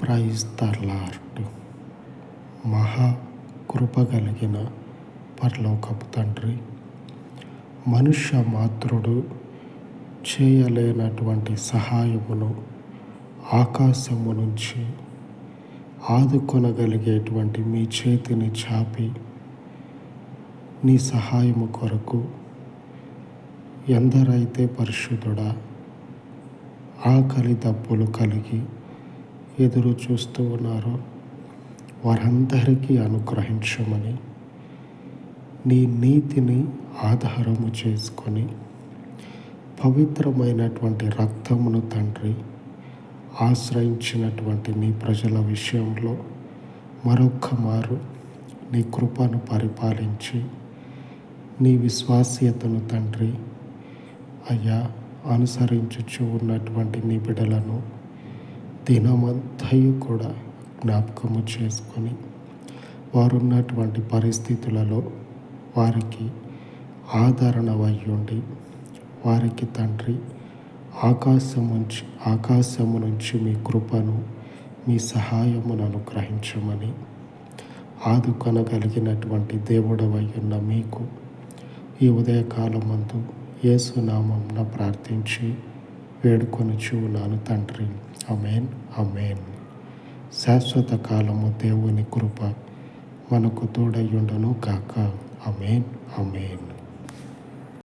Praise the lord. మహా కృప కలిగిన పరలోకపు తండ్రి, మనుష్య మాతృడు చేయలేనటువంటి సహాయమును ఆకాశము నుంచి ఆదుకొనగలిగేటువంటి మీ చేతిని చాపి నీ సహాయము కొరకు ఎందరైతే పరిశుద్ధుడా ఆకలి దప్పులు కలిగి ఎదురు చూస్తూ ఉన్నారో వారందరికీ అనుగ్రహించమని, నీ నీతిని ఆధారము చేసుకొని పవిత్రమైనటువంటి రక్తమును తండ్రి ఆశ్రయించినటువంటి నీ ప్రజల విషయంలో మరొక్క మారు నీ కృపను పరిపాలించి నీ విశ్వాస్యతను తండ్రి అయ్యా అనుసరించుచు ఉన్నటువంటి నీ బిడ్డలను దినమంతయు కూడా జ్ఞాపకము చేసుకొని వారున్నటువంటి పరిస్థితులలో వారికి ఆదరణ అయ్యుండి వారికి తండ్రి ఆకాశము నుంచి మీ కృపను మీ సహాయమును అనుగ్రహించమని ఆదుకొనగలిగినటువంటి దేవుడవై ఉన్న మీకు ఈ ఉదయకాలమందు యేసు నామమున ప్రార్థించి వేడుకొనుచు ఉన్నాను తండ్రి. ఆమేన్, ఆమేన్. శాశ్వత కాలము దేవుని కృప మనకు తోడయ్యుండును గాక. ఆమేన్, ఆమేన్.